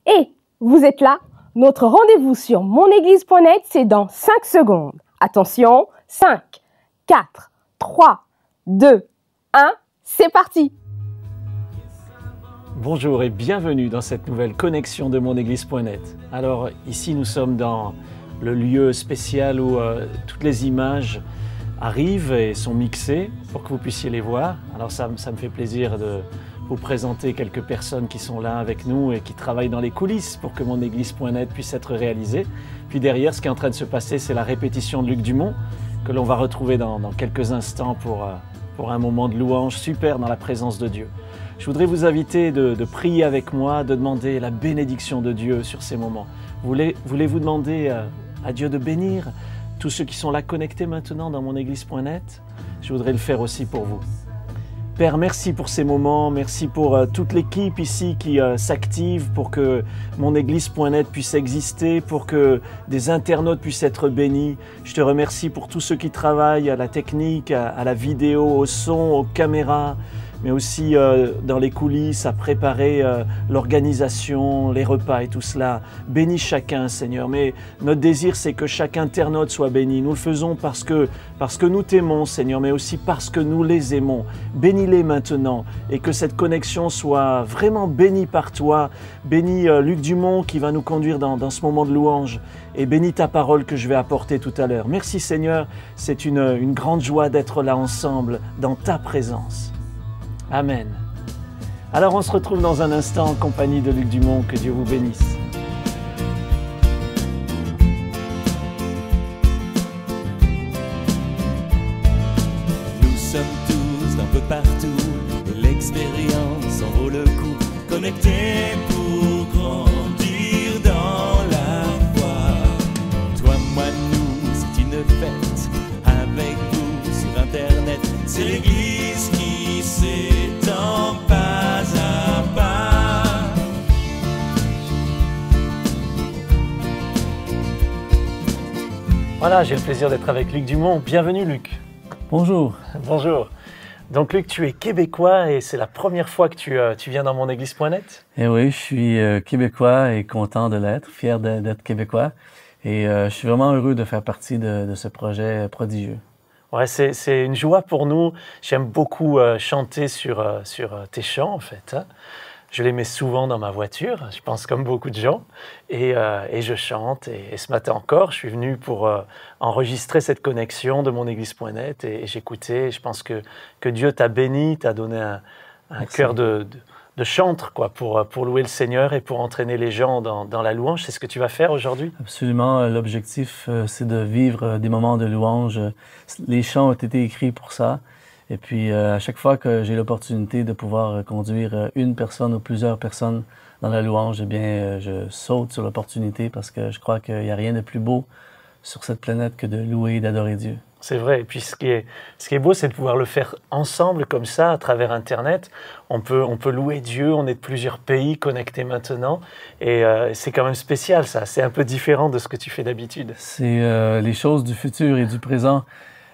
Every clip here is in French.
Et vous êtes là? Notre rendez-vous sur monéglise.net, c'est dans 5 secondes. Attention, 5, 4, 3, 2, 1, c'est parti! Bonjour et bienvenue dans cette nouvelle connexion de monéglise.net. Alors ici nous sommes dans le lieu spécial où toutes les images arrivent et sont mixées pour que vous puissiez les voir. Alors ça me fait plaisir de vous présenter quelques personnes qui sont là avec nous et qui travaillent dans les coulisses pour que monéglise.net puisse être réalisé. Puis derrière, ce qui est en train de se passer, c'est la répétition de Luc Dumont que l'on va retrouver dans quelques instants pour un moment de louange super dans la présence de Dieu. Je voudrais vous inviter de prier avec moi, de demander la bénédiction de Dieu sur ces moments. Voulez-vous demander à Dieu de bénir tous ceux qui sont là connectés maintenant dans monéglise.net? Je voudrais le faire aussi pour vous. Père, merci pour ces moments, merci pour toute l'équipe ici qui s'active pour que monéglise.net puisse exister, pour que des internautes puissent être bénis. Je te remercie pour tous ceux qui travaillent à la technique, à la vidéo, au son, aux caméras, mais aussi dans les coulisses, à préparer l'organisation, les repas et tout cela. Bénis chacun, Seigneur. Mais notre désir, c'est que chaque internaute soit béni. Nous le faisons parce que nous t'aimons, Seigneur, mais aussi parce que nous les aimons. Bénis-les maintenant et que cette connexion soit vraiment bénie par toi. Bénis Luc Dumont qui va nous conduire dans ce moment de louange et bénis ta parole que je vais apporter tout à l'heure. Merci, Seigneur. C'est une grande joie d'être là ensemble dans ta présence. Amen. Alors on se retrouve dans un instant en compagnie de Luc Dumont. Que Dieu vous bénisse. Nous sommes tous d'un peu partout et l'expérience en vaut le coup. Connectés pour grandir dans la foi. Toi, moi, nous, c'est une fête avec vous sur Internet. C'est l'Église qui s'étend pas à pas. Voilà, j'ai le plaisir d'être avec Luc Dumont. Bienvenue Luc. Bonjour. Bonjour. Donc Luc, tu es québécois et c'est la première fois que tu viens dans monéglise.net? Eh oui, je suis québécois et content de l'être, fier d'être québécois. Et je suis vraiment heureux de faire partie de ce projet prodigieux. Ouais, c'est une joie pour nous. J'aime beaucoup chanter sur tes chants, en fait. Hein. Je les mets souvent dans ma voiture, je pense comme beaucoup de gens. Et je chante. Et ce matin encore, je suis venu pour enregistrer cette connexion de monéglise.net. Et j'écoutais. Je pense que Dieu t'a béni, t'a donné un cœur de chantre quoi, pour louer le Seigneur et pour entraîner les gens dans la louange. C'est ce que tu vas faire aujourd'hui? Absolument. L'objectif, c'est de vivre des moments de louange. Les chants ont été écrits pour ça. Et puis, à chaque fois que j'ai l'opportunité de pouvoir conduire une personne ou plusieurs personnes dans la louange, eh bien, je saute sur l'opportunité parce que je crois qu'il n'y a rien de plus beau sur cette planète que de louer et d'adorer Dieu. C'est vrai. Et puis, ce qui est beau, c'est de pouvoir le faire ensemble comme ça, à travers Internet. On peut louer Dieu. On est de plusieurs pays connectés maintenant. Et c'est quand même spécial, ça. C'est un peu différent de ce que tu fais d'habitude. C'est les choses du futur et du présent.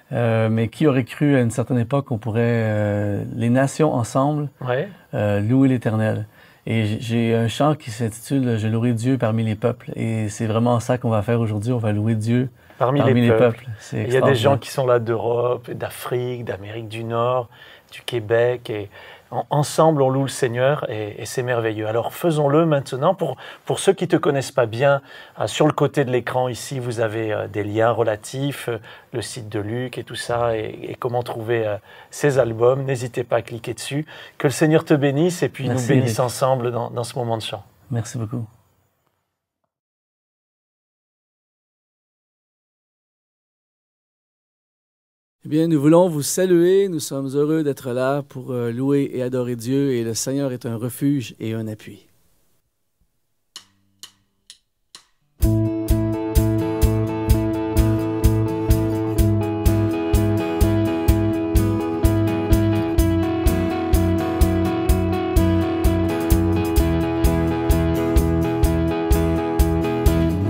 Mais qui aurait cru à une certaine époque qu'on pourrait, les nations ensemble, louer l'Éternel. Et j'ai un chant qui s'intitule « Je louerai Dieu parmi les peuples ». Et c'est vraiment ça qu'on va faire aujourd'hui. On va louer Dieu parmi les peuples. Il y a des gens qui sont là d'Europe, d'Afrique, d'Amérique du Nord, du Québec. Et ensemble, on loue le Seigneur et c'est merveilleux. Alors faisons-le maintenant. Pour ceux qui ne te connaissent pas bien, sur le côté de l'écran ici, vous avez des liens relatifs, le site de Luc et tout ça, et comment trouver ses albums. N'hésitez pas à cliquer dessus. Que le Seigneur te bénisse et puis Merci, nous bénisse Eric. ensemble dans ce moment de chant. Merci beaucoup. Eh bien, nous voulons vous saluer. Nous sommes heureux d'être là pour louer et adorer Dieu. Et le Seigneur est un refuge et un appui.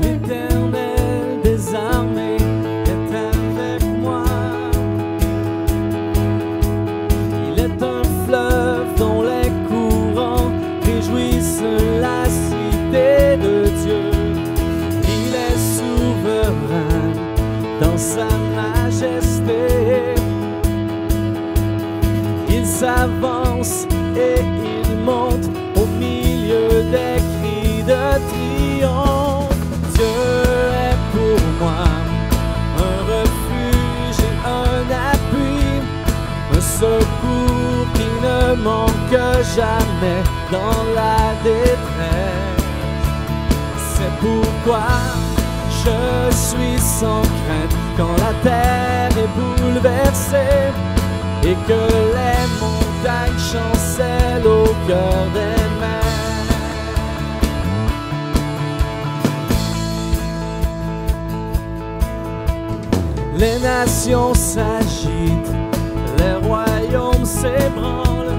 L'Éternel des armées est avec moi. Il est un fleuve dont les courants réjouissent sa majesté. Il s'avance et il monte au milieu des cris de triomphe. Dieu est pour moi un refuge et un appui, un secours qui ne manque jamais dans la détresse. C'est pourquoi je suis sans crainte quand la terre est bouleversée et que les montagnes chancellent au cœur des mers. Les nations s'agitent, les royaumes s'ébranlent.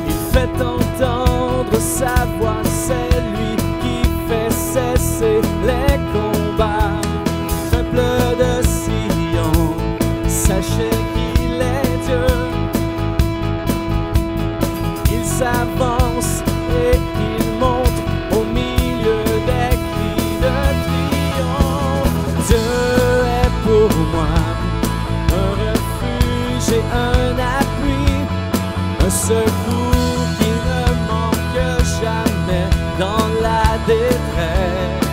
Il fait entendre sa voix, c'est lui qui fait cesser les combats. Peuple de Sion, sachez qu'il est Dieu. Il s'avance et il monte au milieu des cris de triomphe. Dieu est pour moi un refuge et un appui, un secours qui ne manque jamais dans la détresse.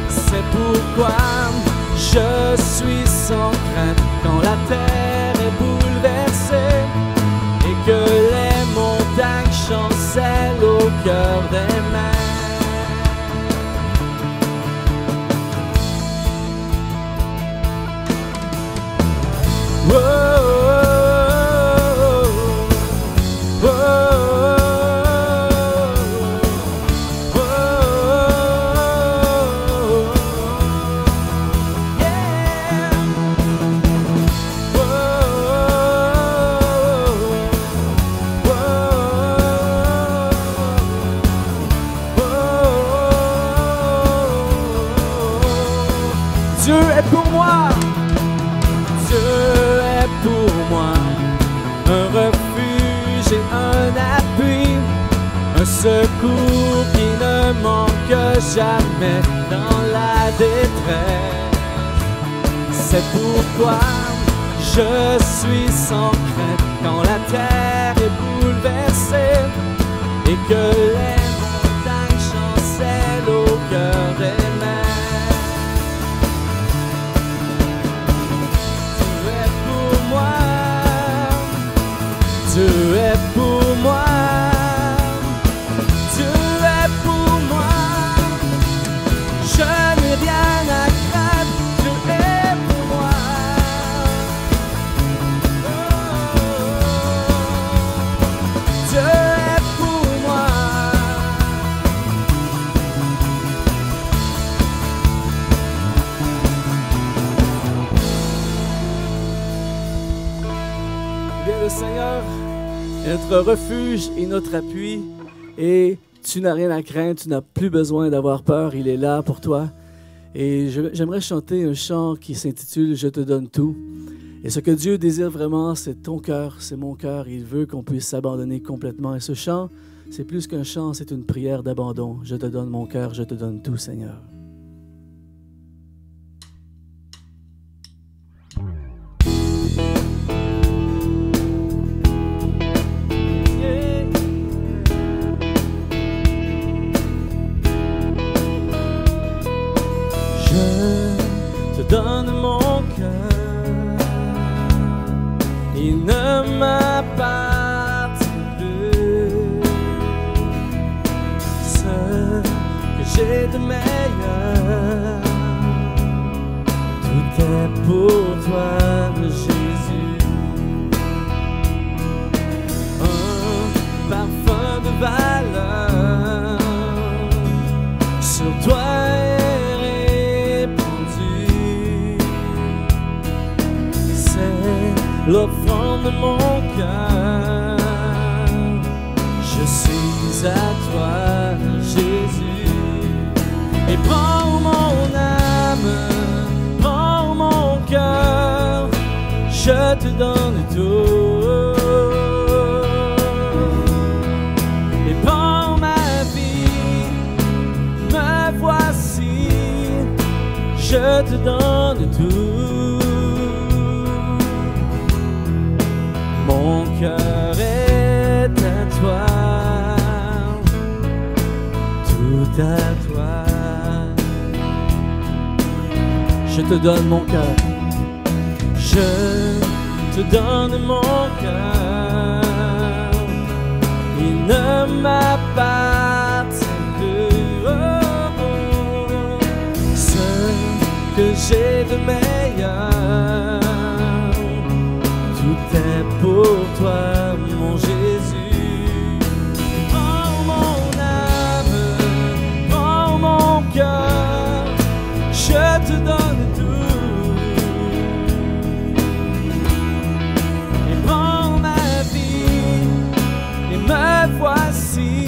C'est pourquoi je suis sans crainte quand la terre est bouleversée et que les montagnes chancellent au cœur des mers. Dieu est pour moi, Dieu est pour moi, un refuge et un appui, un secours qui ne manque jamais dans la détresse. C'est pourquoi je suis sans crainte quand la terre est bouleversée et que les montagnes chancellent au cœur des mers. Dieu est pour moi, Dieu est pour moi, je n'ai rien à craindre, Dieu est pour moi. Dieu est pour moi. Bien le Seigneur est notre refuge et notre appui, et tu n'as rien à craindre, tu n'as plus besoin d'avoir peur, il est là pour toi. Et j'aimerais chanter un chant qui s'intitule « Je te donne tout ». Et ce que Dieu désire vraiment, c'est ton cœur, c'est mon cœur, il veut qu'on puisse s'abandonner complètement. Et ce chant, c'est plus qu'un chant, c'est une prière d'abandon. Je te donne mon cœur, je te donne tout, Seigneur. Donne mon cœur, il ne m'appartient plus. Ce que j'ai de meilleur, tout est pour toi, Jésus. Un parfum de valeur sur toi. L'offrande de mon cœur, je suis à toi, Jésus. Et prends mon âme, prends mon cœur, je te donne tout. Et prends ma vie, me voici, je te donne tout. Mon cœur est à toi, tout à toi. Je te donne mon cœur, je te donne mon cœur. Il ne m'appartient plus. Ce que j'ai de meilleur, tout est pour toi, mon Jésus. Prends mon âme, prends mon cœur, je te donne tout. Et prends ma vie, et me voici,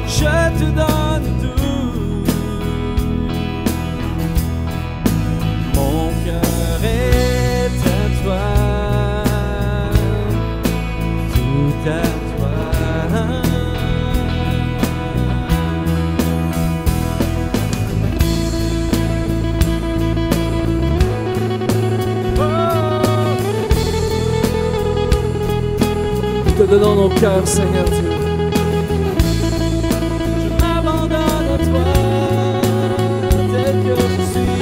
je te donne tout. Mon cœur est à toi, tout à toi. Nous te donnons nos cœurs, Seigneur Dieu. Je m'abandonne à toi, tel que je suis.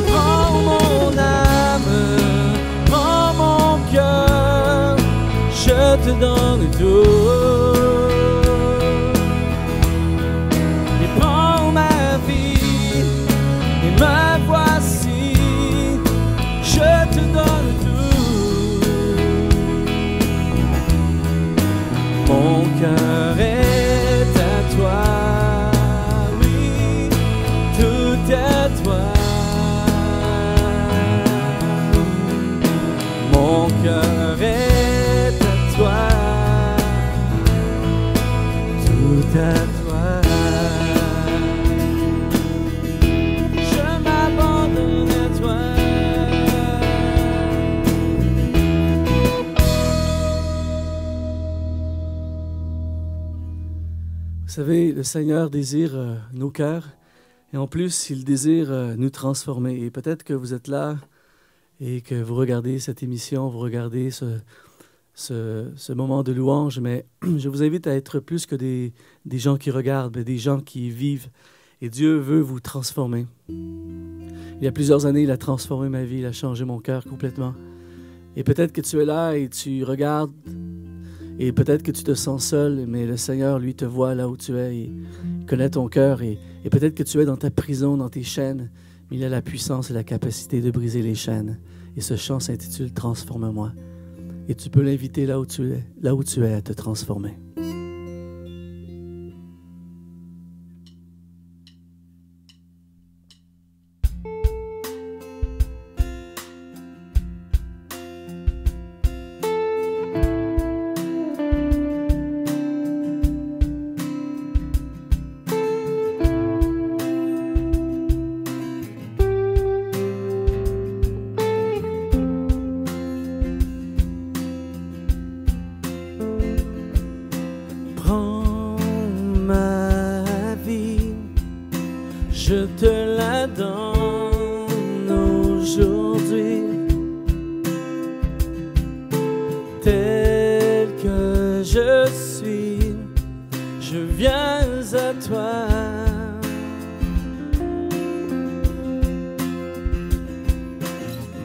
Prends mon âme, prends mon cœur, je te donne tout. Et prends ma vie, et me voici, je te donne tout. Mon cœur est à toi, oui, tout est à toi. Mon cœur est à toi, tout à toi. Je m'abandonne à toi. Vous savez, le Seigneur désire nos cœurs et en plus, il désire nous transformer. Et peut-être que vous êtes là et que vous regardez cette émission, vous regardez ce moment de louange, mais je vous invite à être plus que des gens qui regardent, mais des gens qui vivent. Et Dieu veut vous transformer. Il y a plusieurs années, il a transformé ma vie, il a changé mon cœur complètement. Et peut-être que tu es là et tu regardes, et peut-être que tu te sens seul, mais le Seigneur, lui, te voit là où tu es, et il connaît ton cœur, et peut-être que tu es dans ta prison, dans tes chaînes, mais il a la puissance et la capacité de briser les chaînes. Et ce chant s'intitule « Transforme-moi ». Et tu peux l'inviter là où tu es à te transformer. Je te la donne aujourd'hui, tel que je suis, je viens à toi.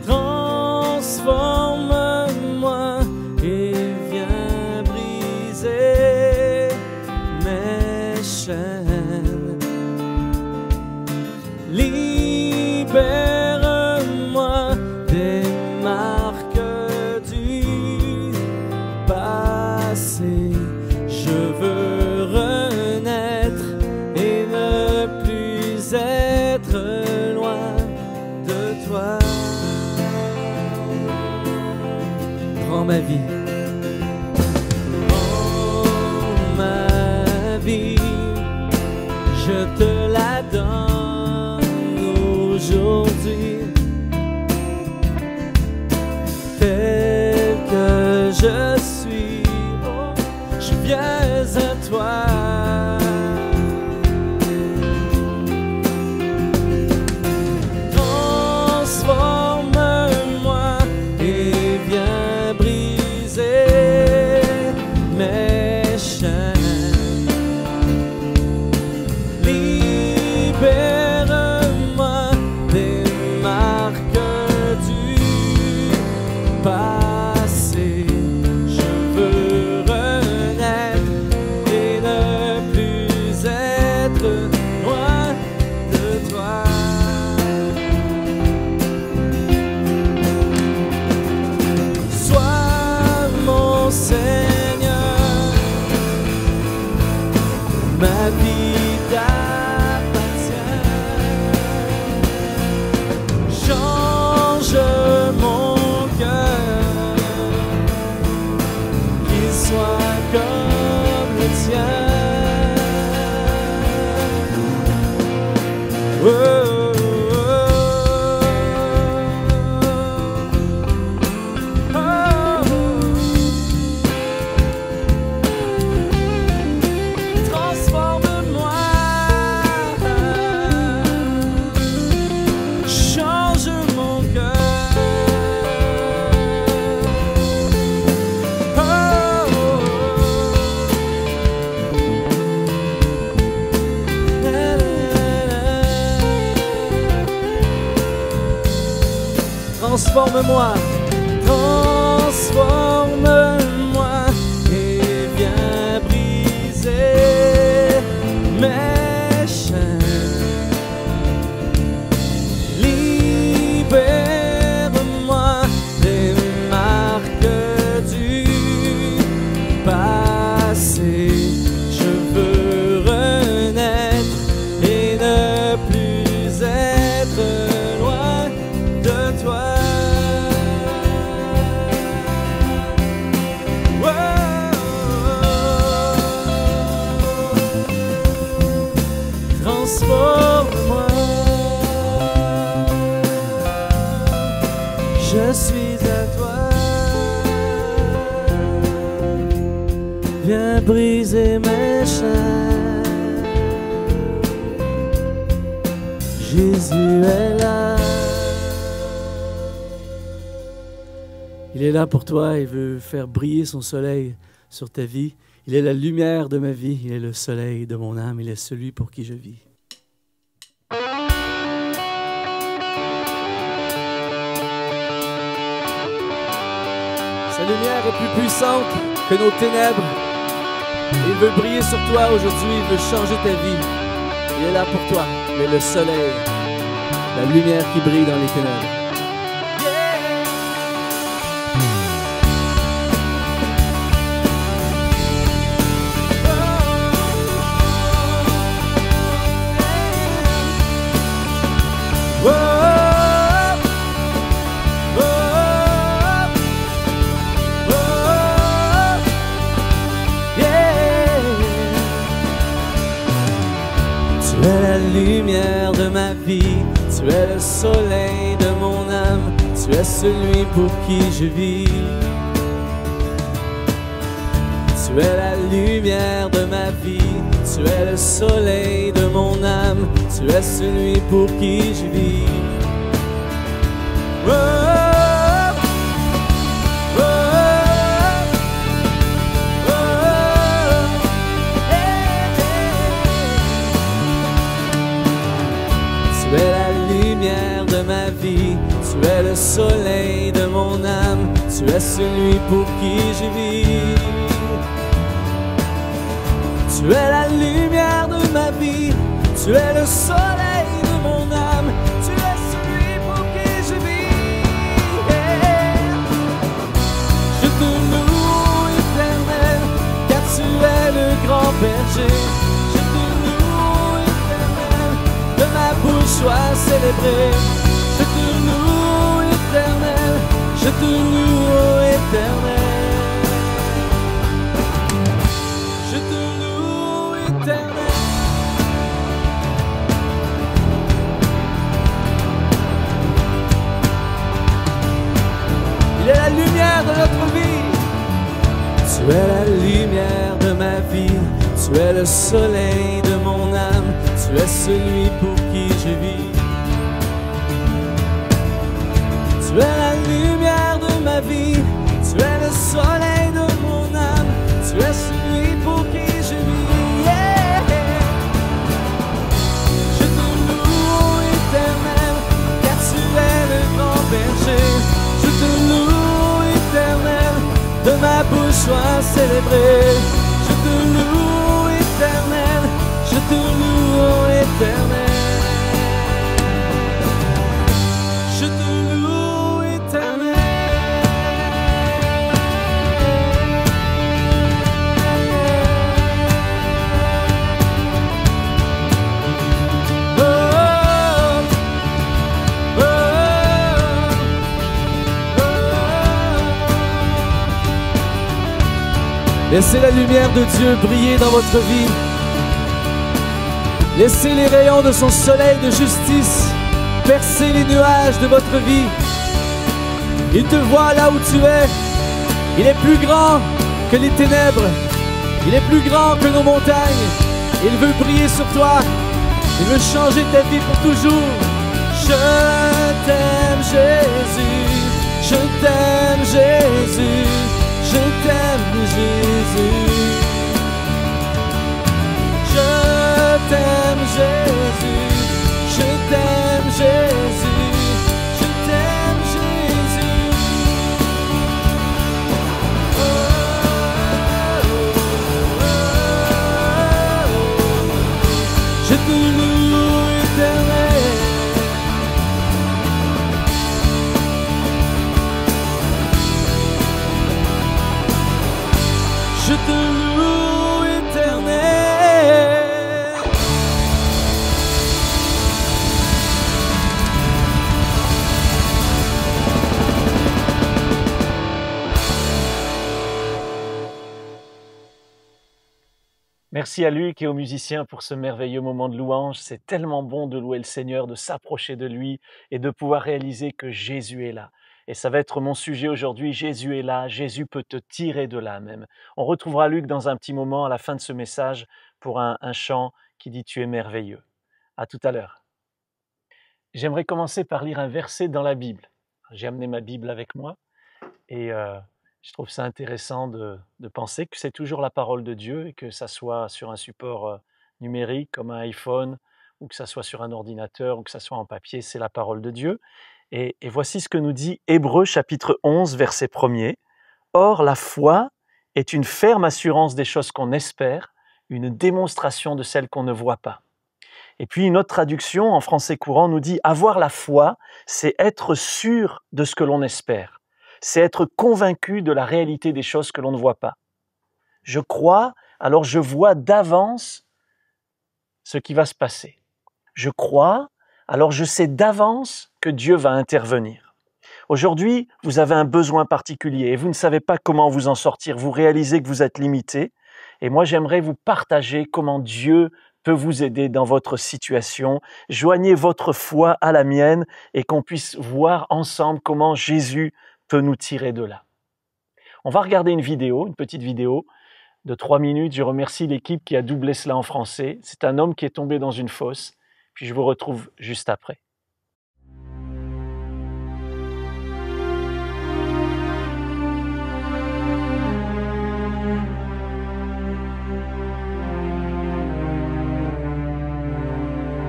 Transforme-moi et viens briser mes chaînes. Libère-moi des marques du passé. Je veux renaître et ne plus être loin de toi. Prends ma vie. Prends ma vie. Je te la donne aujourd'hui, tel que je suis, oh, je viens à toi. passé. Je veux renaître et ne plus être loin de toi. Sois mon Seigneur, ma vie t'appartient. Change mon cœur, qu'il soit comme le tien. Oh, oh, oh, oh. Transforme-moi, change mon cœur. Transforme-moi, transforme-moi et viens briser mes chaînes. Libère-moi des marques du passé. Je veux renaître et ne plus être loin de toi. Transforme-moi, je suis à toi. Viens briser mes chaînes. Jésus est là. Il est là pour toi, il veut faire briller son soleil sur ta vie. Il est la lumière de ma vie, il est le soleil de mon âme, il est celui pour qui je vis. Sa lumière est plus puissante que nos ténèbres. Il veut briller sur toi aujourd'hui, il veut changer ta vie. Il est là pour toi, il est le soleil, la lumière qui brille dans les ténèbres. Tu es la lumière de ma vie, tu es le soleil de mon âme, tu es celui pour qui je vis. Tu es la lumière de ma vie, tu es le soleil de mon âme, tu es celui pour qui je vis. Oh, oh, oh, Tu es la lumière de ma vie, tu es le soleil de mon âme, tu es celui pour qui je vis. Tu es la lumière de ma vie, tu es le soleil de mon âme, tu es celui pour qui je vis. Je te loue, Éternel, car tu es le grand berger. Je te loue, Éternel, de ma bouche sois célébré. Je te loue, Éternel, je te loue, Éternel. Je te loue, Éternel. Il est la lumière de notre vie. Tu es la lumière de ma vie, tu es le soleil de mon âme, tu es celui pour qui je vis. Tu es la lumière de ma vie, tu es le soleil de mon âme, tu es celui pour qui je vis. Yeah. Je te loue, Éternel, car tu es le grand berger. Je te loue, sois célébré. Je te loue, Éternel, je te loue, Éternel. Je te loue, Éternel. Oh, oh, oh, oh. Laissez la lumière de Dieu briller dans votre vie. Laissez les rayons de son soleil de justice percer les nuages de votre vie. Il te voit là où tu es. Il est plus grand que les ténèbres. Il est plus grand que nos montagnes. Il veut briller sur toi. Il veut changer ta vie pour toujours. Je t'aime, Jésus. Je t'aime, Jésus. Je t'aime, Jésus. Je t'aime, Jésus. Je t'aime, Jésus. Je t'aime, Jésus. Oh, oh, oh, oh. Je te loue, Éternel. Je te loue, Éternel. Merci à Luc et aux musiciens pour ce merveilleux moment de louange. C'est tellement bon de louer le Seigneur, de s'approcher de lui et de pouvoir réaliser que Jésus est là. Et ça va être mon sujet aujourd'hui. Jésus est là, Jésus peut te tirer de là même. On retrouvera Luc dans un petit moment à la fin de ce message pour un chant qui dit « Tu es merveilleux ». À tout à l'heure. J'aimerais commencer par lire un verset dans la Bible. J'ai amené ma Bible avec moi et je trouve ça intéressant de penser que c'est toujours la parole de Dieu et que ça soit sur un support numérique comme un iPhone ou que ça soit sur un ordinateur ou que ça soit en papier, c'est la parole de Dieu. Et voici ce que nous dit Hébreux chapitre 11, verset 1er. « Or, la foi est une ferme assurance des choses qu'on espère, une démonstration de celles qu'on ne voit pas. » Et puis une autre traduction en français courant nous dit « Avoir la foi, c'est être sûr de ce que l'on espère. C'est être convaincu de la réalité des choses que l'on ne voit pas. Je crois, alors je vois d'avance ce qui va se passer. Je crois, alors je sais d'avance que Dieu va intervenir. Aujourd'hui, vous avez un besoin particulier et vous ne savez pas comment vous en sortir. Vous réalisez que vous êtes limité. Et moi, j'aimerais vous partager comment Dieu peut vous aider dans votre situation. Joignez votre foi à la mienne et qu'on puisse voir ensemble comment Jésus peut nous tirer de là. On va regarder une petite vidéo de 3 minutes. Je remercie l'équipe qui a doublé cela en français. C'est un homme qui est tombé dans une fosse. Puis je vous retrouve juste après.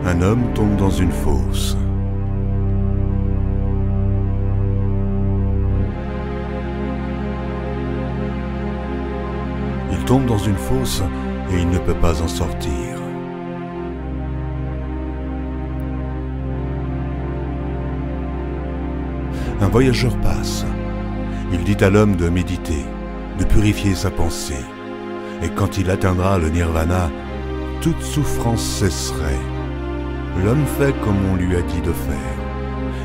Un homme tombe dans une fosse. Il tombe dans une fosse et il ne peut pas en sortir. Un voyageur passe. Il dit à l'homme de méditer, de purifier sa pensée. Et quand il atteindra le nirvana, toute souffrance cesserait. L'homme fait comme on lui a dit de faire,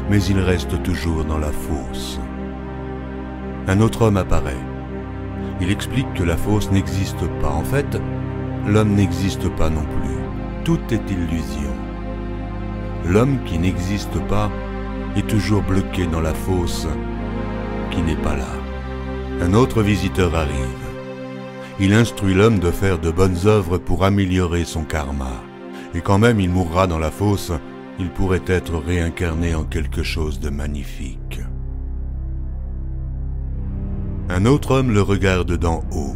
mais il reste toujours dans la fosse. Un autre homme apparaît. Il explique que la fosse n'existe pas. En fait, l'homme n'existe pas non plus. Tout est illusion. L'homme qui n'existe pas est toujours bloqué dans la fosse qui n'est pas là. Un autre visiteur arrive. Il instruit l'homme de faire de bonnes œuvres pour améliorer son karma. Et quand même il mourra dans la fosse, il pourrait être réincarné en quelque chose de magnifique. Un autre homme le regarde d'en haut.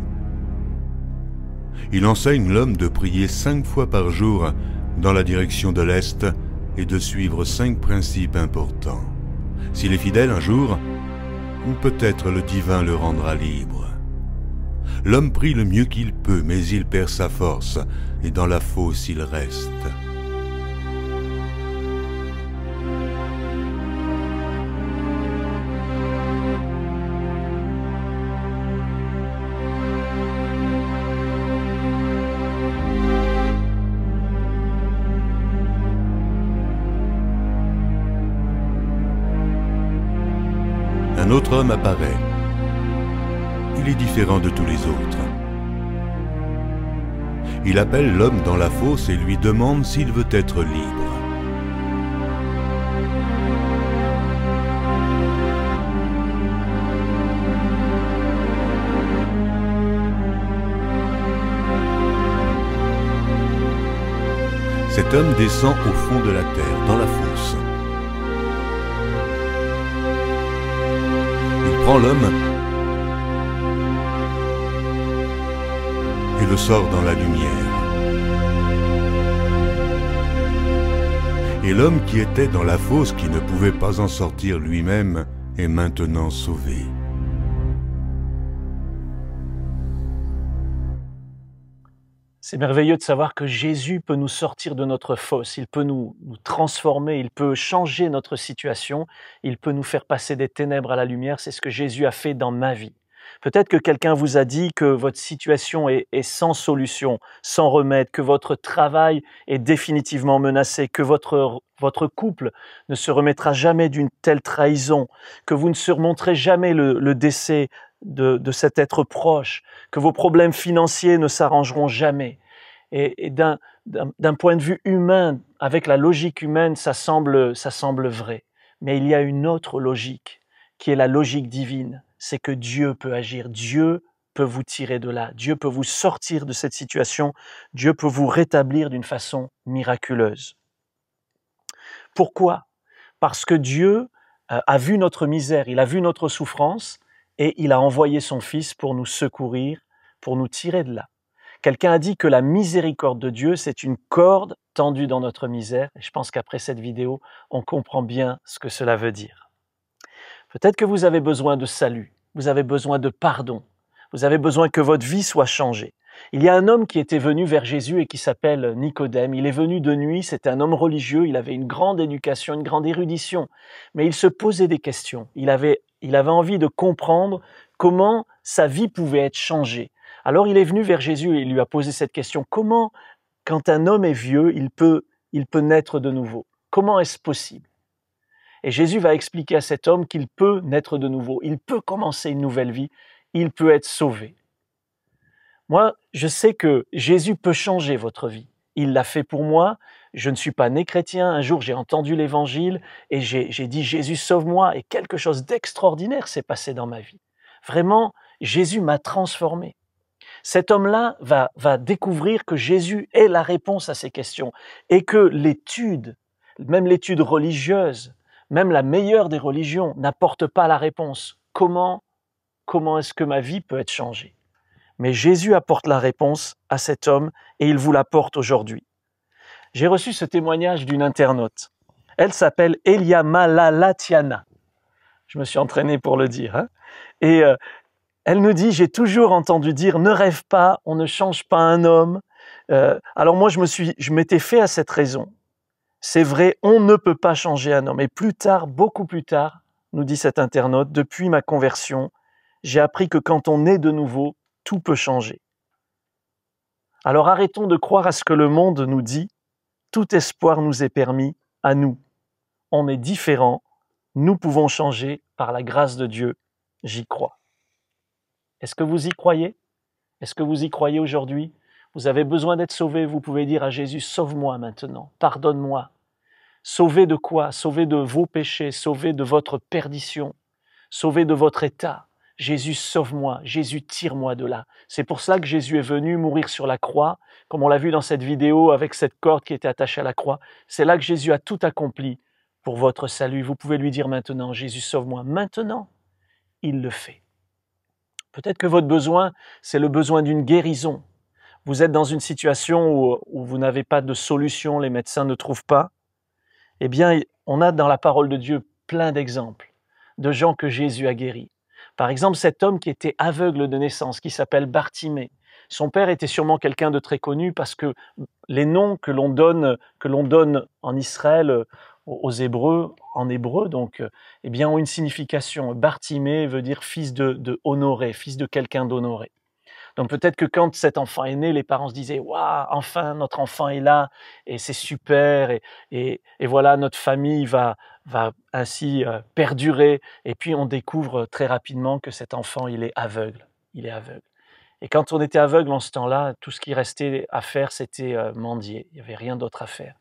Il enseigne l'homme de prier 5 fois par jour dans la direction de l'Est et de suivre 5 principes importants. S'il est fidèle un jour, peut-être le divin le rendra libre. L'homme prie le mieux qu'il peut, mais il perd sa force, et dans la fosse il reste. Un autre homme apparaît. Il est différent de tous les autres. Il appelle l'homme dans la fosse et lui demande s'il veut être libre. Cet homme descend au fond de la terre, dans la fosse. Il prend l'homme et le sort dans la lumière. Et l'homme qui était dans la fosse, qui ne pouvait pas en sortir lui-même, est maintenant sauvé. C'est merveilleux de savoir que Jésus peut nous sortir de notre fosse, il peut nous transformer, il peut changer notre situation, il peut nous faire passer des ténèbres à la lumière. C'est ce que Jésus a fait dans ma vie. Peut-être que quelqu'un vous a dit que votre situation est sans solution, sans remède, que votre travail est définitivement menacé, que votre couple ne se remettra jamais d'une telle trahison, que vous ne surmonterez jamais le décès de cet être proche, que vos problèmes financiers ne s'arrangeront jamais. Et d'un point de vue humain, avec la logique humaine, ça semble vrai. Mais il y a une autre logique, qui est la logique divine. C'est que Dieu peut agir, Dieu peut vous tirer de là, Dieu peut vous sortir de cette situation, Dieu peut vous rétablir d'une façon miraculeuse. Pourquoi? Parce que Dieu a vu notre misère, il a vu notre souffrance et il a envoyé son Fils pour nous secourir, pour nous tirer de là. Quelqu'un a dit que la miséricorde de Dieu, c'est une corde tendue dans notre misère. Et je pense qu'après cette vidéo, on comprend bien ce que cela veut dire. Peut-être que vous avez besoin de salut, vous avez besoin de pardon, vous avez besoin que votre vie soit changée. Il y a un homme qui était venu vers Jésus et qui s'appelle Nicodème. Il est venu de nuit, c'était un homme religieux, il avait une grande éducation, une grande érudition, mais il se posait des questions. Il avait envie de comprendre comment sa vie pouvait être changée. Alors il est venu vers Jésus et il lui a posé cette question. Comment, quand un homme est vieux, il peut naître de nouveau? Comment est-ce possible? Et Jésus va expliquer à cet homme qu'il peut naître de nouveau, il peut commencer une nouvelle vie, il peut être sauvé. Moi, je sais que Jésus peut changer votre vie. Il l'a fait pour moi. Je ne suis pas né chrétien. Un jour, j'ai entendu l'évangile et j'ai dit « Jésus, sauve-moi » et quelque chose d'extraordinaire s'est passé dans ma vie. Vraiment, Jésus m'a transformé. Cet homme-là va découvrir que Jésus est la réponse à ces questions et que l'étude, même l'étude religieuse, même la meilleure des religions, n'apporte pas la réponse. Comment est-ce que ma vie peut être changée? Mais Jésus apporte la réponse à cet homme et il vous l'apporte aujourd'hui. J'ai reçu ce témoignage d'une internaute. Elle s'appelle Elia Malalatiana. Je me suis entraîné pour le dire. Hein? Et elle nous dit, j'ai toujours entendu dire, ne rêve pas, on ne change pas un homme. Alors moi, je m'étais fait à cette raison. C'est vrai, on ne peut pas changer un homme. Et plus tard, beaucoup plus tard, nous dit cet internaute, depuis ma conversion, j'ai appris que quand on est de nouveau, tout peut changer. Alors arrêtons de croire à ce que le monde nous dit. Tout espoir nous est permis à nous. On est différents. Nous pouvons changer par la grâce de Dieu. J'y crois. Est-ce que vous y croyez? Est-ce que vous y croyez aujourd'hui? Vous avez besoin d'être sauvé, vous pouvez dire à Jésus, sauve-moi maintenant, pardonne-moi. Sauvé de quoi? Sauvé de vos péchés, sauvé de votre perdition, sauvé de votre état. Jésus, sauve-moi, Jésus, tire-moi de là. C'est pour cela que Jésus est venu mourir sur la croix, comme on l'a vu dans cette vidéo avec cette corde qui était attachée à la croix. C'est là que Jésus a tout accompli pour votre salut. Vous pouvez lui dire maintenant, Jésus, sauve-moi. Maintenant, il le fait. Peut-être que votre besoin, c'est le besoin d'une guérison. Vous êtes dans une situation où vous n'avez pas de solution, les médecins ne trouvent pas. Eh bien, on a dans la parole de Dieu plein d'exemples de gens que Jésus a guéris. Par exemple, cet homme qui était aveugle de naissance, qui s'appelle Bartimée. Son père était sûrement quelqu'un de très connu parce que les noms que l'on donne en Israël aux Hébreux, en hébreu donc, eh bien, ont une signification. Bartimée veut dire fils de honoré, fils de quelqu'un d'honoré. Donc peut-être que quand cet enfant est né, les parents se disaient « Waouh, enfin notre enfant est là et c'est super et voilà notre famille va ainsi perdurer ». Et puis on découvre très rapidement que cet enfant il est aveugle, Et quand on était aveugle en ce temps-là, tout ce qui restait à faire c'était mendier, il n'y avait rien d'autre à faire.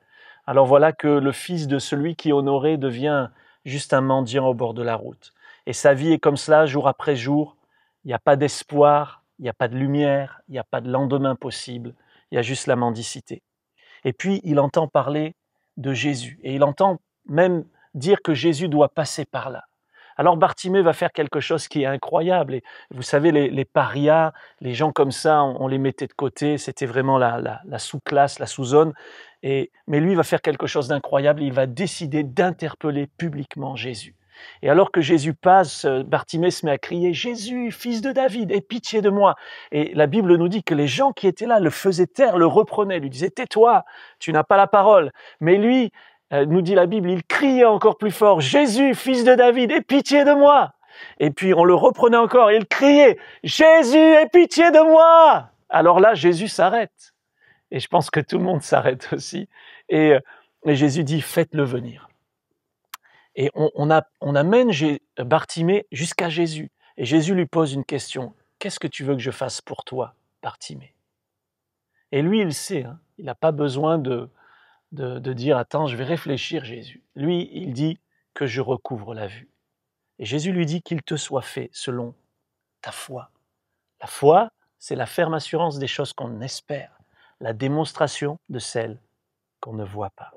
Alors voilà que le fils de celui qui est honoré devient juste un mendiant au bord de la route. Et sa vie est comme cela jour après jour, il n'y a pas d'espoir, il n'y a pas de lumière, il n'y a pas de lendemain possible, il y a juste la mendicité. Et puis, il entend parler de Jésus, et il entend même dire que Jésus doit passer par là. Alors Bartimée va faire quelque chose qui est incroyable, et vous savez, les parias, les gens comme ça, on les mettait de côté, c'était vraiment la sous-classe, la sous-zone, mais lui va faire quelque chose d'incroyable, il va décider d'interpeller publiquement Jésus. Et alors que Jésus passe, Bartimée se met à crier « Jésus, fils de David, aie pitié de moi !» Et la Bible nous dit que les gens qui étaient là le faisaient taire, le reprenaient, lui disaient « Tais-toi, tu n'as pas la parole !» Mais lui, nous dit la Bible, il criait encore plus fort « Jésus, fils de David, aie pitié de moi !» Et puis on le reprenait encore et il criait « Jésus, aie pitié de moi !» Alors là, Jésus s'arrête. Et je pense que tout le monde s'arrête aussi. Et Jésus dit « Faites-le venir !» Et on amène Bartimée jusqu'à Jésus. Et Jésus lui pose une question. « Qu'est-ce que tu veux que je fasse pour toi, Bartimée ?» Et lui, il sait, hein, il n'a pas besoin de dire « Attends, je vais réfléchir, Jésus. » Lui, il dit que je recouvre la vue. Et Jésus lui dit qu'il te soit fait selon ta foi. La foi, c'est la ferme assurance des choses qu'on espère, la démonstration de celles qu'on ne voit pas.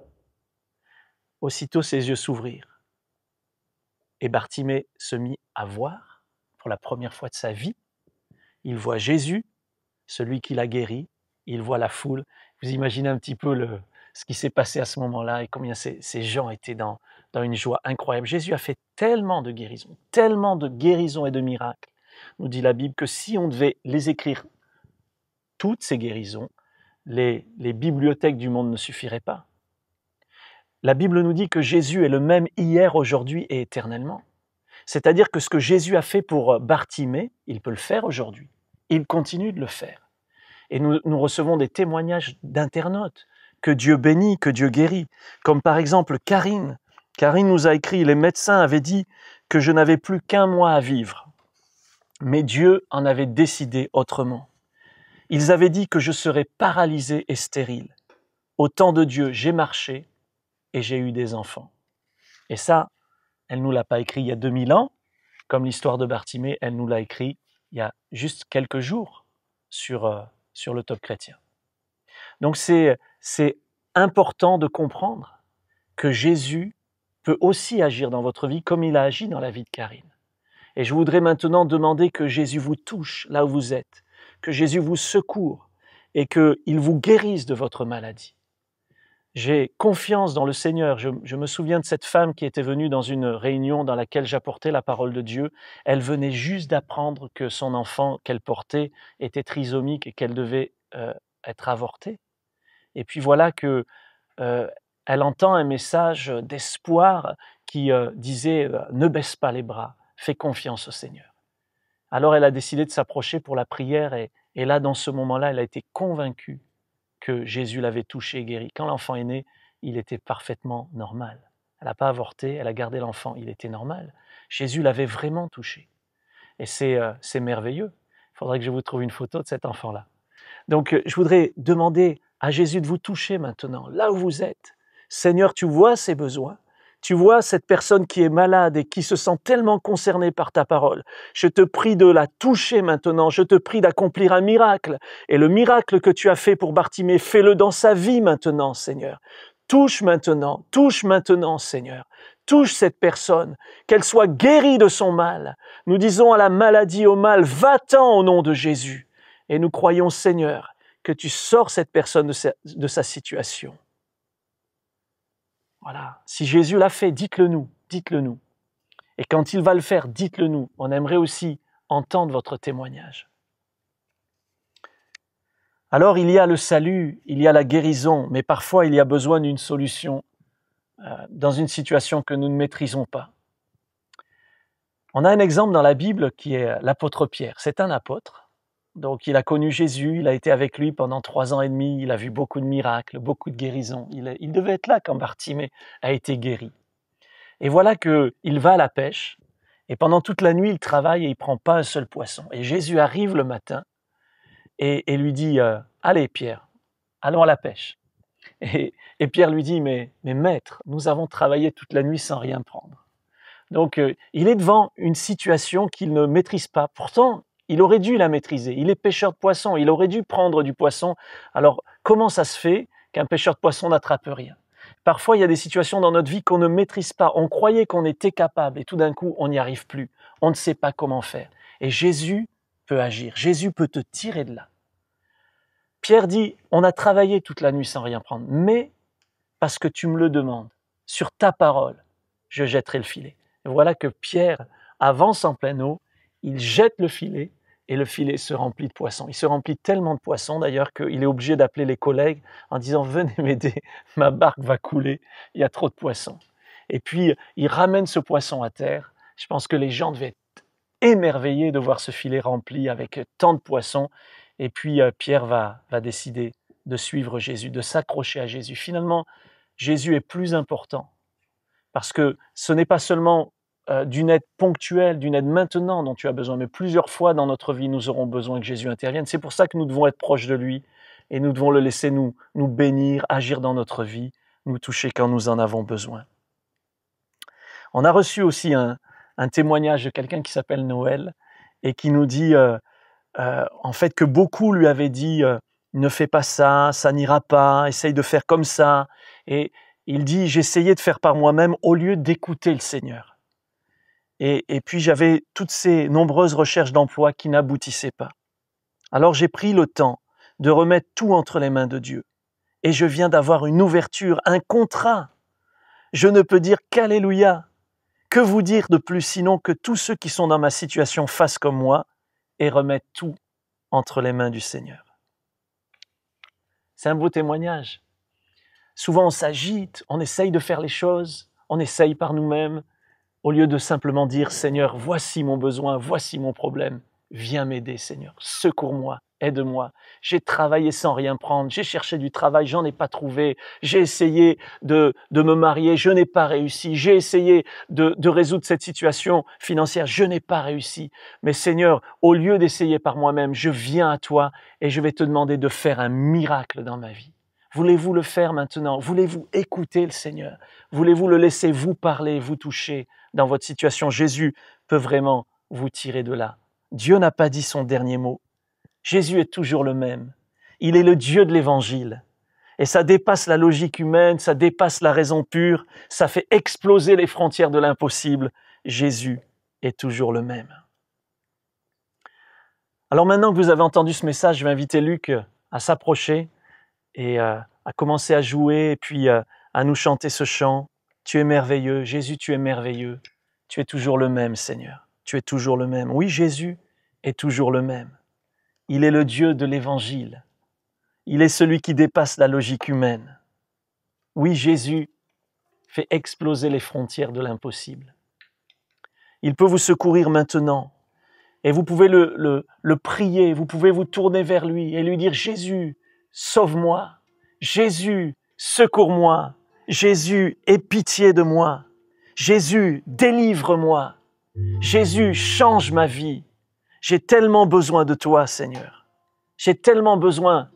Aussitôt ses yeux s'ouvrirent. Et Bartimée se mit à voir, pour la première fois de sa vie. Il voit Jésus, celui qui l'a guéri, il voit la foule. Vous imaginez un petit peu ce qui s'est passé à ce moment-là et combien ces gens étaient dans une joie incroyable. Jésus a fait tellement de guérisons et de miracles, nous dit la Bible, que si on devait les écrire, toutes ces guérisons, les bibliothèques du monde ne suffiraient pas. La Bible nous dit que Jésus est le même hier, aujourd'hui et éternellement. C'est-à-dire que ce que Jésus a fait pour Bartimée, il peut le faire aujourd'hui. Il continue de le faire. Et nous recevons des témoignages d'internautes que Dieu bénit, que Dieu guérit. Comme par exemple Karine. Karine nous a écrit, les médecins avaient dit que je n'avais plus qu'1 mois à vivre. Mais Dieu en avait décidé autrement. Ils avaient dit que je serais paralysé et stérile. Au temps de Dieu, j'ai marché et j'ai eu des enfants. Et ça, elle ne nous l'a pas écrit il y a 2000 ans, comme l'histoire de Bartimée, elle nous l'a écrit il y a juste quelques jours sur le Top Chrétien. Donc c'est important de comprendre que Jésus peut aussi agir dans votre vie comme il a agi dans la vie de Karine. Et je voudrais maintenant demander que Jésus vous touche là où vous êtes, que Jésus vous secoure et qu'il vous guérisse de votre maladie. J'ai confiance dans le Seigneur. Je me souviens de cette femme qui était venue dans une réunion dans laquelle j'apportais la parole de Dieu. Elle venait juste d'apprendre que son enfant qu'elle portait était trisomique et qu'elle devait être avortée. Et puis voilà que elle entend un message d'espoir qui disait « Ne baisse pas les bras, fais confiance au Seigneur ». Alors elle a décidé de s'approcher pour la prière et là, dans ce moment-là, elle a été convaincue que Jésus l'avait touché et guéri. Quand l'enfant est né, il était parfaitement normal. Elle n'a pas avorté, elle a gardé l'enfant, il était normal. Jésus l'avait vraiment touché. Et c'est merveilleux. Il faudrait que je vous trouve une photo de cet enfant-là. Donc, je voudrais demander à Jésus de vous toucher maintenant, là où vous êtes. Seigneur, tu vois ses besoins. Tu vois cette personne qui est malade et qui se sent tellement concernée par ta parole. Je te prie de la toucher maintenant. Je te prie d'accomplir un miracle. Et le miracle que tu as fait pour Bartimée, fais-le dans sa vie maintenant, Seigneur. Touche maintenant, Seigneur. Touche cette personne, qu'elle soit guérie de son mal. Nous disons à la maladie, au mal, va-t'en au nom de Jésus. Et nous croyons, Seigneur, que tu sors cette personne de sa situation. Voilà. Si Jésus l'a fait, dites-le nous. Et quand il va le faire, dites-le nous. On aimerait aussi entendre votre témoignage. Alors il y a le salut, il y a la guérison, mais parfois il y a besoin d'une solution dans une situation que nous ne maîtrisons pas. On a un exemple dans la Bible qui est l'apôtre Pierre. C'est un apôtre, donc il a connu Jésus, il a été avec lui pendant 3 ans et demi, il a vu beaucoup de miracles, beaucoup de guérisons. Il devait être là quand Bartimée a été guéri. Et voilà qu'il va à la pêche, et pendant toute la nuit il travaille et il ne prend pas un seul poisson. Et Jésus arrive le matin, et lui dit « Allez Pierre, allons à la pêche ». Et Pierre lui dit « Mais maître, nous avons travaillé toute la nuit sans rien prendre ». Donc il est devant une situation qu'il ne maîtrise pas. Pourtant, il aurait dû la maîtriser. Il est pêcheur de poissons, il aurait dû prendre du poisson. Alors comment ça se fait qu'un pêcheur de poissons n'attrape rien ? Parfois, il y a des situations dans notre vie qu'on ne maîtrise pas. On croyait qu'on était capable et tout d'un coup, on n'y arrive plus. On ne sait pas comment faire. Et Jésus peut agir. Jésus peut te tirer de là. Pierre dit, on a travaillé toute la nuit sans rien prendre, mais parce que tu me le demandes, sur ta parole, je jetterai le filet. Et voilà que Pierre avance en pleine eau, il jette le filet et le filet se remplit de poissons. Il se remplit tellement de poissons d'ailleurs qu'il est obligé d'appeler les collègues en disant « Venez m'aider, ma barque va couler, il y a trop de poissons ». Et puis il ramène ce poisson à terre. Je pense que les gens devaient être émerveillés de voir ce filet rempli avec tant de poissons. Et puis Pierre va décider de suivre Jésus, de s'accrocher à Jésus. Finalement, Jésus est plus important parce que ce n'est pas seulement d'une aide ponctuelle, d'une aide maintenant dont tu as besoin, mais plusieurs fois dans notre vie, nous aurons besoin que Jésus intervienne. C'est pour ça que nous devons être proches de lui et nous devons le laisser nous bénir, agir dans notre vie, nous toucher quand nous en avons besoin. On a reçu aussi un témoignage de quelqu'un qui s'appelle Noël et qui nous dit en fait que beaucoup lui avaient dit ne fais pas ça, ça n'ira pas, essaye de faire comme ça. Et il dit j'essayais de faire par moi-même au lieu d'écouter le Seigneur. Et puis j'avais toutes ces nombreuses recherches d'emploi qui n'aboutissaient pas. Alors j'ai pris le temps de remettre tout entre les mains de Dieu. Et je viens d'avoir une ouverture, un contrat. Je ne peux dire qu'alléluia. Que vous dire de plus sinon que tous ceux qui sont dans ma situation fassent comme moi et remettent tout entre les mains du Seigneur. C'est un beau témoignage. Souvent on s'agite, on essaye de faire les choses, on essaye par nous-mêmes, au lieu de simplement dire « Seigneur, voici mon besoin, voici mon problème, viens m'aider Seigneur, secours-moi, aide-moi. J'ai travaillé sans rien prendre, j'ai cherché du travail, j'en ai pas trouvé, j'ai essayé de me marier, je n'ai pas réussi, j'ai essayé de résoudre cette situation financière, je n'ai pas réussi. Mais Seigneur, au lieu d'essayer par moi-même, je viens à toi et je vais te demander de faire un miracle dans ma vie. Voulez-vous le faire maintenant? Voulez-vous écouter le Seigneur? Voulez-vous le laisser vous parler, vous toucher dans votre situation? Jésus peut vraiment vous tirer de là. Dieu n'a pas dit son dernier mot. Jésus est toujours le même. Il est le Dieu de l'Évangile. Et ça dépasse la logique humaine, ça dépasse la raison pure, ça fait exploser les frontières de l'impossible. Jésus est toujours le même. Alors maintenant que vous avez entendu ce message, je vais inviter Luc à s'approcher et à commencer à jouer et puis à nous chanter ce chant. Tu es merveilleux, Jésus, tu es merveilleux. Tu es toujours le même, Seigneur. Tu es toujours le même. Oui, Jésus est toujours le même. Il est le Dieu de l'Évangile. Il est celui qui dépasse la logique humaine. Oui, Jésus fait exploser les frontières de l'impossible. Il peut vous secourir maintenant. Et vous pouvez le prier, vous pouvez vous tourner vers lui et lui dire « Jésus, sauve-moi. Jésus, secours-moi. Jésus, aie pitié de moi. Jésus, délivre-moi. Jésus, change ma vie. J'ai tellement besoin de toi, Seigneur. J'ai tellement besoin. »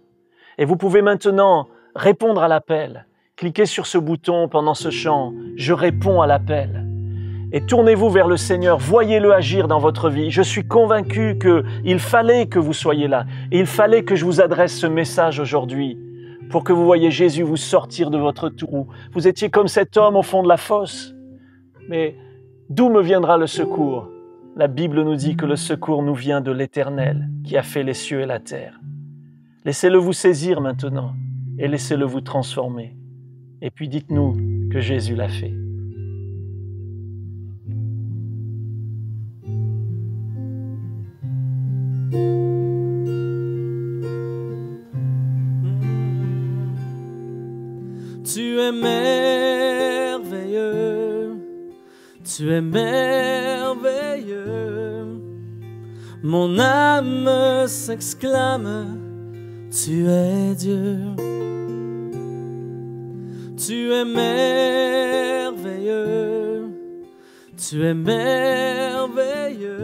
Et vous pouvez maintenant répondre à l'appel. Cliquez sur ce bouton pendant ce chant. Je réponds à l'appel. Et tournez-vous vers le Seigneur. Voyez-le agir dans votre vie. Je suis convaincu qu'il fallait que vous soyez là. Et il fallait que je vous adresse ce message aujourd'hui pour que vous voyiez Jésus vous sortir de votre trou. Vous étiez comme cet homme au fond de la fosse. Mais d'où me viendra le secours? La Bible nous dit que le secours nous vient de l'Éternel qui a fait les cieux et la terre. Laissez-le vous saisir maintenant et laissez-le vous transformer. Et puis dites-nous que Jésus l'a fait. merveilleux, tu es merveilleux. Mon âme s'exclame, tu es Dieu. Tu es merveilleux, tu es merveilleux.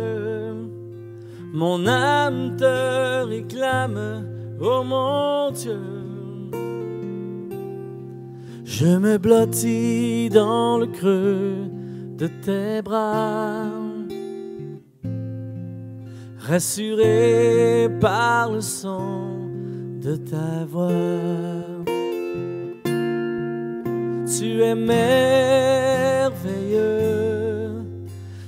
Mon âme te réclame, oh mon Dieu. Je me blottis dans le creux de tes bras, rassuré par le son de ta voix. Tu es merveilleux,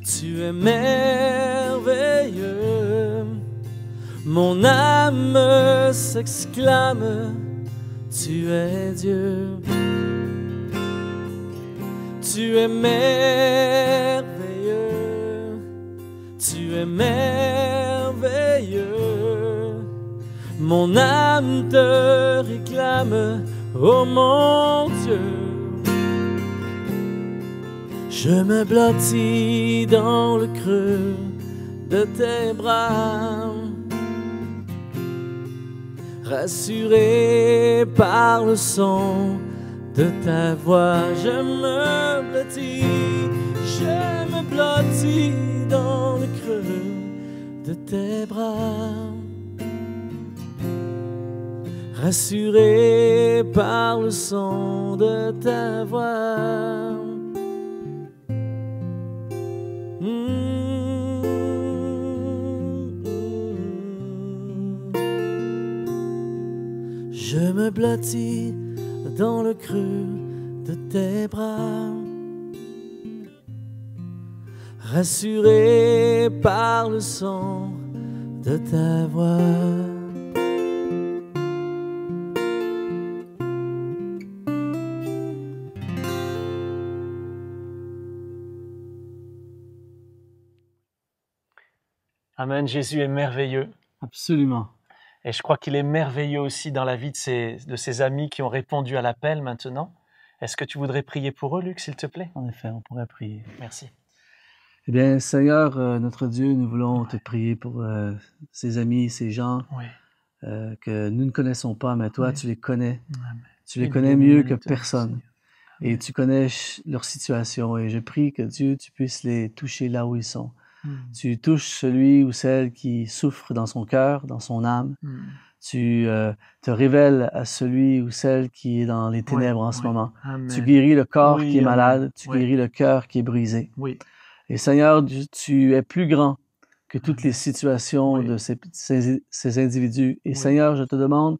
tu es merveilleux. Mon âme s'exclame, tu es Dieu. Tu es merveilleux, tu es merveilleux. Mon âme te réclame, oh mon Dieu. Je me blottis dans le creux de tes bras, rassuré par le son de ta voix. Je me blottis dans le creux de tes bras, rassuré par le son de ta voix. Je me blottis dans le creux de tes bras, rassuré par le son de ta voix. Amen, Jésus est merveilleux. Absolument. Et je crois qu'il est merveilleux aussi dans la vie de ses amis qui ont répondu à l'appel maintenant. Est-ce que tu voudrais prier pour eux, Luc, s'il te plaît? En effet, on pourrait prier. Merci. Eh bien, Seigneur, notre Dieu, nous voulons te prier pour ces amis, ces gens Oui. que nous ne connaissons pas, mais toi, Oui. tu les connais. Amen. Tu les connais mieux que personne. Et tu connais leur situation. Et je prie que Dieu, tu puisses les toucher là où ils sont. Tu touches celui ou celle qui souffre dans son cœur, dans son âme. Tu te révèles à celui ou celle qui est dans les ténèbres en ce moment. Amen. Tu guéris le corps Oui, qui est amen. malade. Tu Oui. guéris le cœur qui est brisé. Oui. Et Seigneur, tu es plus grand que toutes les situations Oui. de ces individus. Et Oui. Seigneur, je te demande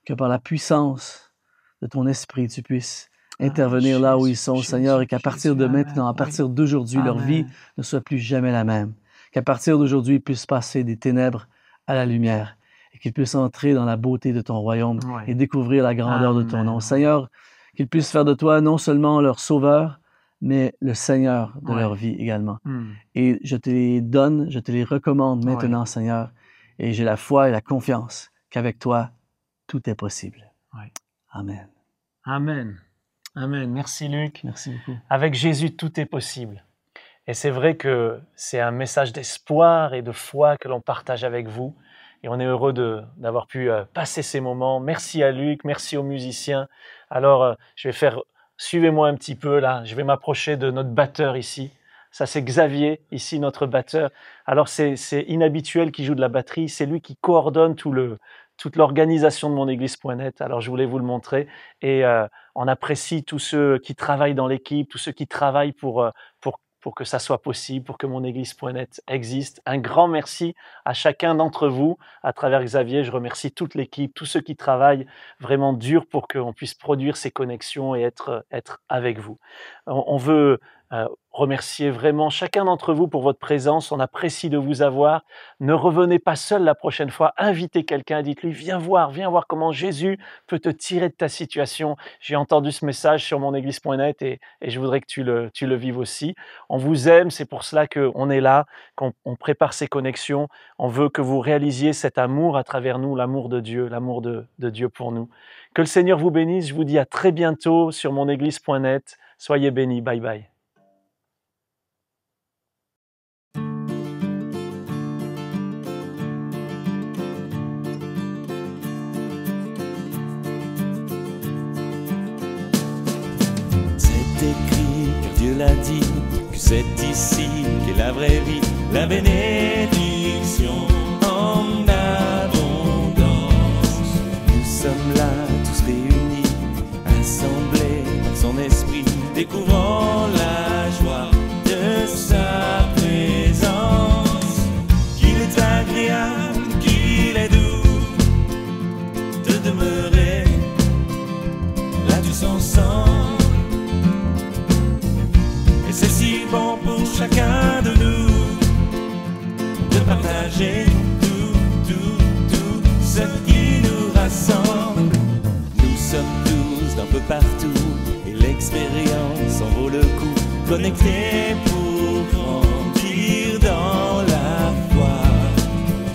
que par la puissance de ton esprit, tu puisses intervenir là où ils sont, Seigneur, et qu'à partir de maintenant, à partir d'aujourd'hui, leur vie ne soit plus jamais la même. Qu'à partir d'aujourd'hui, ils puissent passer des ténèbres à la lumière et qu'ils puissent entrer dans la beauté de ton royaume et découvrir la grandeur de ton nom. Seigneur, qu'ils puissent faire de toi non seulement leur sauveur, mais le Seigneur de leur vie également. Et je te les donne, je te les recommande maintenant, Seigneur, et j'ai la foi et la confiance qu'avec toi, tout est possible. Amen. Amen. Amen. Merci, Luc. Merci beaucoup. Avec Jésus, tout est possible. Et c'est vrai que c'est un message d'espoir et de foi que l'on partage avec vous. Et on est heureux d'avoir pu passer ces moments. Merci à Luc, merci aux musiciens. Alors, suivez-moi un petit peu là. Je vais m'approcher de notre batteur ici. Ça, c'est Xavier, ici, notre batteur. Alors, c'est inhabituel qu'il joue de la batterie. C'est lui qui coordonne toute l'organisation de monéglise.net. Alors, je voulais vous le montrer. Et on apprécie tous ceux qui travaillent dans l'équipe, tous ceux qui travaillent pour que ça soit possible, pour que monéglise.net existe. Un grand merci à chacun d'entre vous. À travers Xavier, je remercie toute l'équipe, tous ceux qui travaillent vraiment dur pour qu'on puisse produire ces connexions et être avec vous. On veut remercier vraiment chacun d'entre vous pour votre présence. On apprécie de vous avoir. Ne revenez pas seul la prochaine fois. Invitez quelqu'un, dites-lui, viens voir comment Jésus peut te tirer de ta situation. J'ai entendu ce message sur monéglise.net et je voudrais que tu le vives aussi. On vous aime, c'est pour cela qu'on est là, qu'on prépare ces connexions. On veut que vous réalisiez cet amour à travers nous, l'amour de Dieu, l'amour de Dieu pour nous. Que le Seigneur vous bénisse. Je vous dis à très bientôt sur monéglise.net. Soyez bénis. Bye bye. C'est écrit, car Dieu l'a dit, que c'est ici qu'est la vraie vie, la bénédiction en abondance. Nous sommes là, tous réunis, assemblés par son esprit, découvrant la joie de sa présence. Qu'il est agréable, qu'il est doux de demeurer là tous ensemble. Et c'est si bon pour chacun de nous de partager tout ce qui nous rassemble. Nous sommes tous d'un peu partout et l'expérience en vaut le coup. Connectés pour grandir dans la foi.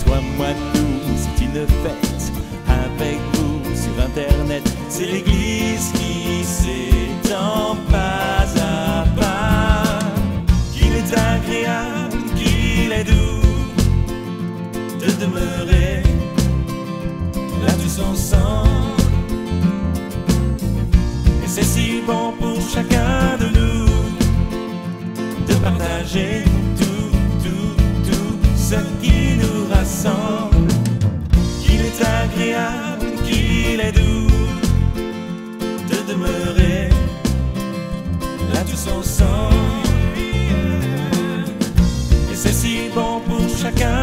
Toi, moi, nous, c'est une fête avec vous sur Internet. C'est l'Église qui s'étend pas à pas. Qu'il est agréable, qu'il est doux de demeurer là tous ensemble. Et c'est si bon pour chacun de nous de partager tout ce qui nous rassemble. Qu'il est agréable, qu'il est doux de demeurer là tous ensemble. Et c'est si bon pour chacun